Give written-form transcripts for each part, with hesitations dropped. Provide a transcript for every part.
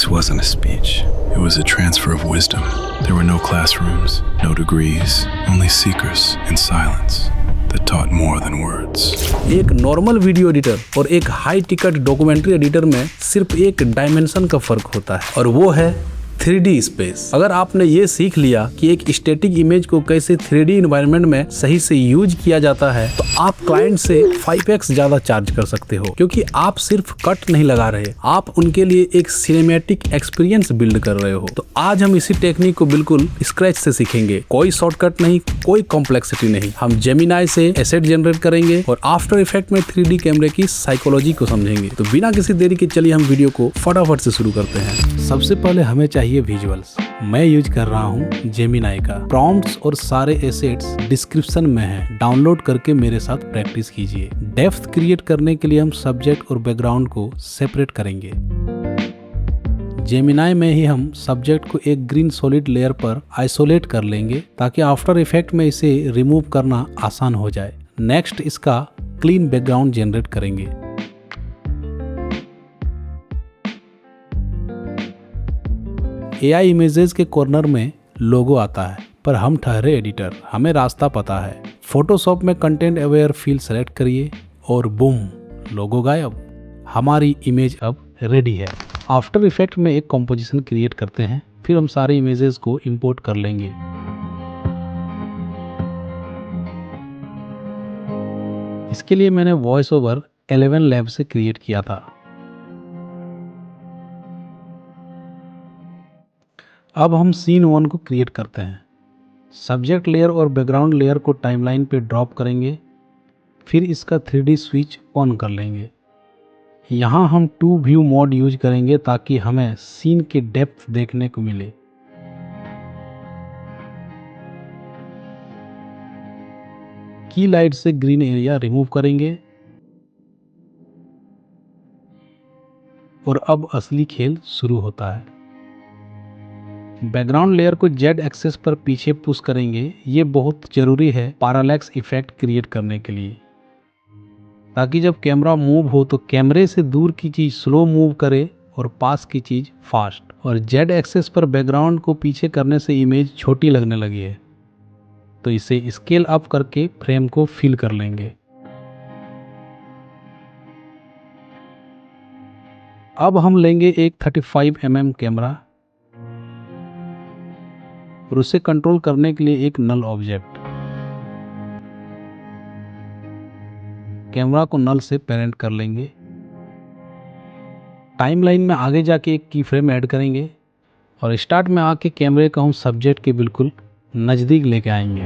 This wasn't a speech. It was a transfer of wisdom. There were no classrooms, no degrees, only seekers in silence that taught more than words. एक normal video editor और एक high ticket documentary editor में सिर्फ एक dimension का फर्क होता है और वो है 3D स्पेस। अगर आपने ये सीख लिया कि एक स्टैटिक इमेज को कैसे 3D एनवायरनमेंट में सही से यूज किया जाता है तो आप क्लाइंट से 5x ज्यादा चार्ज कर सकते हो, क्योंकि आप सिर्फ कट नहीं लगा रहे, आप उनके लिए एक सिनेमैटिक एक्सपीरियंस बिल्ड कर रहे हो। तो आज हम इसी टेक्निक को बिल्कुल स्क्रैच से सीखेंगे। कोई शॉर्टकट नहीं, कोई कॉम्प्लेक्सिटी नहीं। हम जेमिनाई से एसेट जनरेट करेंगे और आफ्टर इफेक्ट में 3D कैमरे की साइकोलॉजी को समझेंगे। तो बिना किसी देरी के चलिए हम वीडियो को फटाफट से शुरू करते हैं। सबसे पहले हमें चाहिए विजुअल्स। मैं यूज कर रहा हूँ जेमिनाई का। प्रॉम्प्ट्स और सारे एसेट्स डिस्क्रिप्शन में है, डाउनलोड करके मेरे साथ प्रैक्टिस कीजिए। डेप्थ क्रिएट करने के लिए हम सब्जेक्ट और बैकग्राउंड को सेपरेट करेंगे। जेमिनाई में ही हम सब्जेक्ट को एक ग्रीन सॉलिड लेयर पर आइसोलेट कर लेंगे ताकि आफ्टर इफेक्ट में इसे रिमूव करना आसान हो जाए। नेक्स्ट इसका क्लीन बैकग्राउंड जनरेट करेंगे। AI इमेजेस के कॉर्नर में लोगो आता है, पर हम ठहरे एडिटर, हमें रास्ता पता है। फोटोशॉप में कंटेंट अवेयर फील सेलेक्ट करिए और बूम, लोगो गायब। हमारी इमेज अब रेडी है। आफ्टर इफेक्ट में एक कॉम्पोजिशन क्रिएट करते हैं, फिर हम सारे इमेजेस को इंपोर्ट कर लेंगे। इसके लिए मैंने वॉइस ओवर 11 लैब से क्रिएट किया था। अब हम सीन 1 को क्रिएट करते हैं। सब्जेक्ट लेयर और बैकग्राउंड लेयर को टाइमलाइन पे ड्रॉप करेंगे, फिर इसका 3D स्विच ऑन कर लेंगे। यहाँ हम 2 व्यू मोड यूज करेंगे ताकि हमें सीन के डेप्थ देखने को मिले। की लाइट से ग्रीन एरिया रिमूव करेंगे और अब असली खेल शुरू होता है। बैकग्राउंड लेयर को Z एक्सेस पर पीछे पुश करेंगे। ये बहुत जरूरी है पैरालैक्स इफेक्ट क्रिएट करने के लिए, ताकि जब कैमरा मूव हो तो कैमरे से दूर की चीज स्लो मूव करे और पास की चीज फास्ट। और Z एक्सेस पर बैकग्राउंड को पीछे करने से इमेज छोटी लगने लगी है, तो इसे स्केल अप करके फ्रेम को फिल कर लेंगे। अब हम लेंगे एक 35mm कैमरा और उसे कंट्रोल करने के लिए एक नल ऑब्जेक्ट। कैमरा को नल से पेरेंट कर लेंगे। टाइमलाइन में आगे जाके एक की फ्रेम ऐड करेंगे और स्टार्ट में आके कैमरे को हम सब्जेक्ट के बिल्कुल नजदीक लेके आएंगे।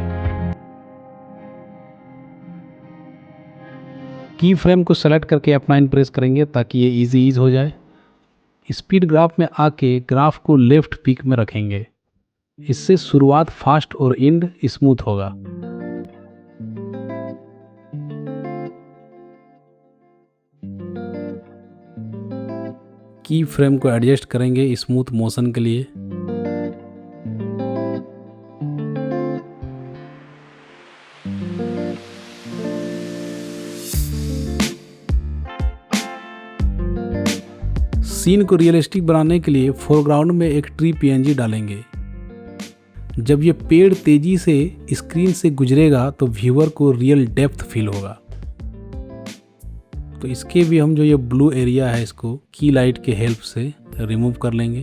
की फ्रेम को सेलेक्ट करके F9 प्रेस करेंगे ताकि ये इजी हो जाए। स्पीड ग्राफ में आके ग्राफ को लेफ्ट पीक में रखेंगे। इससे शुरुआत फास्ट और एंड स्मूथ होगा। की फ्रेम को एडजस्ट करेंगे स्मूथ मोशन के लिए। सीन को रियलिस्टिक बनाने के लिए फोरग्राउंड में एक ट्री PNG डालेंगे। जब ये पेड़ तेजी से स्क्रीन से गुजरेगा तो व्यूअर को रियल डेप्थ फील होगा। तो इसके भी हम जो ये ब्लू एरिया है इसको की लाइट के हेल्प से रिमूव कर लेंगे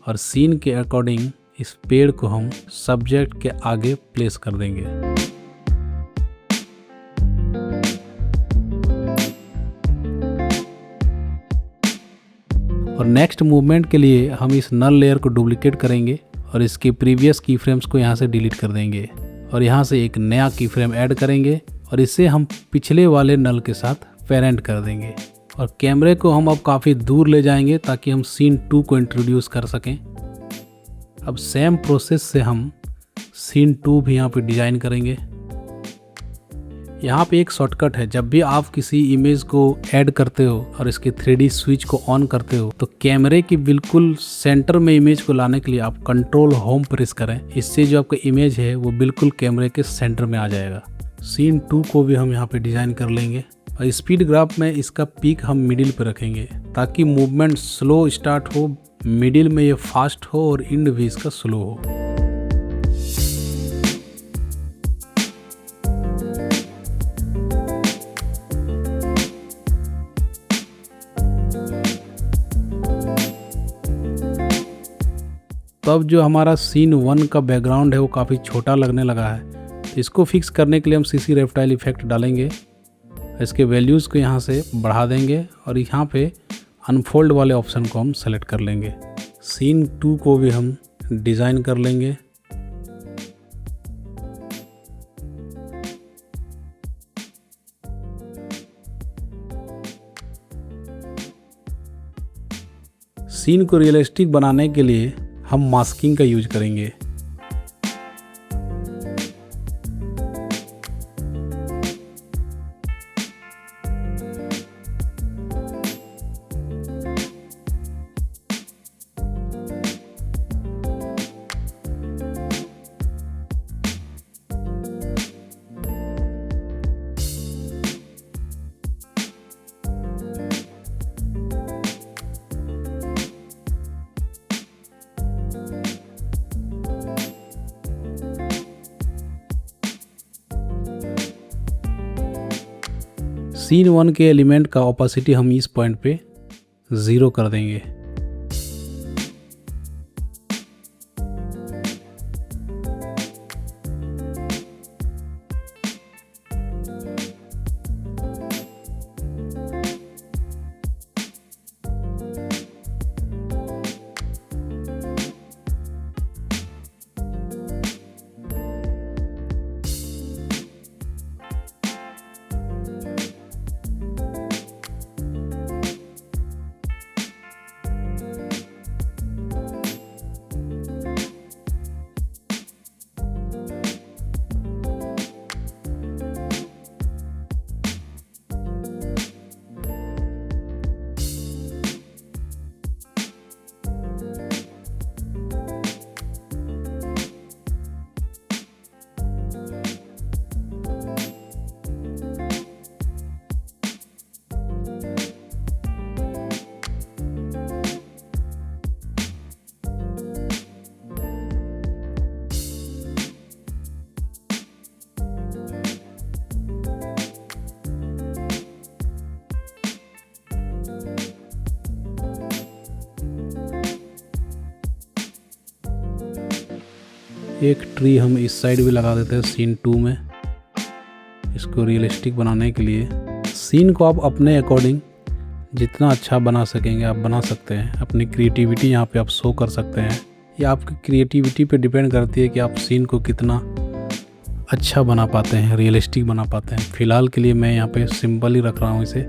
और सीन के अकॉर्डिंग इस पेड़ को हम सब्जेक्ट के आगे प्लेस कर देंगे। और नेक्स्ट मूवमेंट के लिए हम इस नल लेयर को डुप्लीकेट करेंगे और इसके प्रीवियस की फ्रेम्स को यहाँ से डिलीट कर देंगे और यहाँ से एक नया की फ्रेम ऐड करेंगे और इसे हम पिछले वाले नल के साथ पेरेंट कर देंगे। और कैमरे को हम अब काफ़ी दूर ले जाएंगे ताकि हम सीन 2 को इंट्रोड्यूस कर सकें। अब सेम प्रोसेस से हम सीन 2 भी यहाँ पे डिज़ाइन करेंगे। यहाँ पे एक शॉर्टकट है, जब भी आप किसी इमेज को ऐड करते हो और इसके 3D स्विच को ऑन करते हो तो कैमरे की बिल्कुल सेंटर में इमेज को लाने के लिए आप कंट्रोल होम प्रेस करें। इससे जो आपका इमेज है वो बिल्कुल कैमरे के सेंटर में आ जाएगा। सीन 2 को भी हम यहाँ पे डिज़ाइन कर लेंगे। और स्पीड ग्राफ में इसका पीक हम मिडिल पे रखेंगे ताकि मूवमेंट स्लो स्टार्ट हो, मिडिल में ये फास्ट हो और एंड भी इसका स्लो हो। तो अब जो हमारा सीन 1 का बैकग्राउंड है वो काफ़ी छोटा लगने लगा है, तो इसको फिक्स करने के लिए हम सीसी रेप्टाइल इफेक्ट डालेंगे। इसके वैल्यूज़ को यहाँ से बढ़ा देंगे और यहाँ पे अनफोल्ड वाले ऑप्शन को हम सेलेक्ट कर लेंगे। सीन 2 को भी हम डिज़ाइन कर लेंगे। सीन को रियलिस्टिक बनाने के लिए हम मास्किंग का यूज करेंगे। सीन 1 के एलिमेंट का ओपेसिटी हम इस पॉइंट पे 0 कर देंगे। एक ट्री हम इस साइड भी लगा देते हैं सीन 2 में, इसको रियलिस्टिक बनाने के लिए। सीन को आप अपने अकॉर्डिंग जितना अच्छा बना सकेंगे आप बना सकते हैं। अपनी क्रिएटिविटी यहाँ पे आप शो कर सकते हैं। ये आपकी क्रिएटिविटी पे डिपेंड करती है कि आप सीन को कितना अच्छा बना पाते हैं, रियलिस्टिक बना पाते हैं। फ़िलहाल के लिए मैं यहाँ पे सिंपल ही रख रहा हूँ इसे।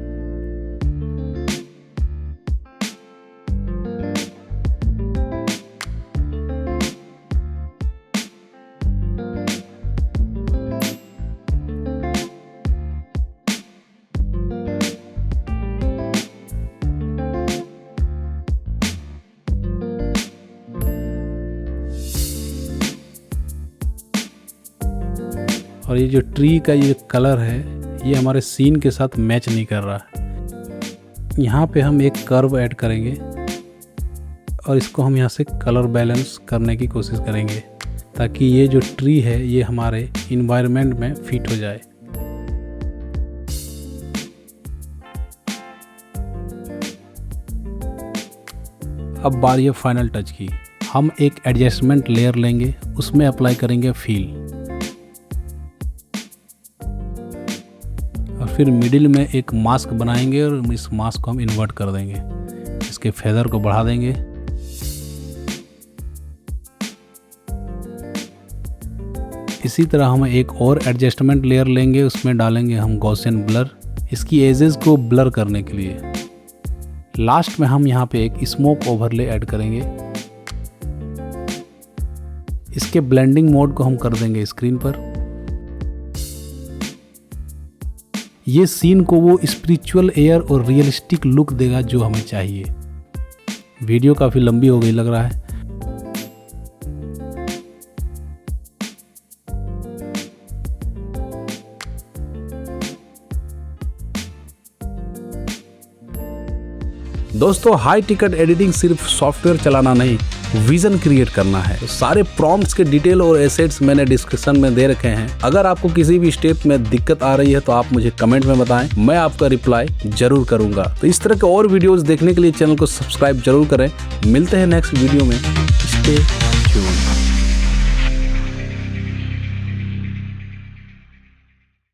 और ये जो ट्री का ये कलर है ये हमारे सीन के साथ मैच नहीं कर रहा है। यहाँ पे हम एक कर्व ऐड करेंगे और इसको हम यहाँ से कलर बैलेंस करने की कोशिश करेंगे ताकि ये जो ट्री है ये हमारे इन्वायरमेंट में फिट हो जाए। अब बारी है फाइनल टच की। हम एक एडजस्टमेंट लेयर लेंगे, उसमें अप्लाई करेंगे फील और फिर मिडिल में एक मास्क बनाएंगे और इस मास्क को हम इन्वर्ट कर देंगे। इसके फेदर को बढ़ा देंगे। इसी तरह हम एक और एडजस्टमेंट लेयर लेंगे, उसमें डालेंगे हम गॉसियन ब्लर, इसकी एजेस को ब्लर करने के लिए। लास्ट में हम यहाँ पे एक स्मोक ओवरले ऐड करेंगे। इसके ब्लेंडिंग मोड को हम कर देंगे स्क्रीन पर। ये सीन को वो स्पिरिचुअल एयर और रियलिस्टिक लुक देगा जो हमें चाहिए। वीडियो काफ़ी लंबी हो गई लग रहा है। दोस्तों हाई टिकट एडिटिंग सिर्फ सॉफ्टवेयर चलाना नहीं, विजन क्रिएट करना है। तो सारे प्रॉम्प्ट्स के डिटेल और एसेट्स मैंने डिस्क्रिप्शन में दे रखे हैं। अगर आपको किसी भी स्टेप में दिक्कत आ रही है तो आप मुझे कमेंट में बताएं, मैं आपका रिप्लाई जरूर करूंगा। तो इस तरह के और वीडियोस देखने के लिए चैनल को सब्सक्राइब जरूर करें। मिलते हैं नेक्स्ट वीडियो में। Stay tuned.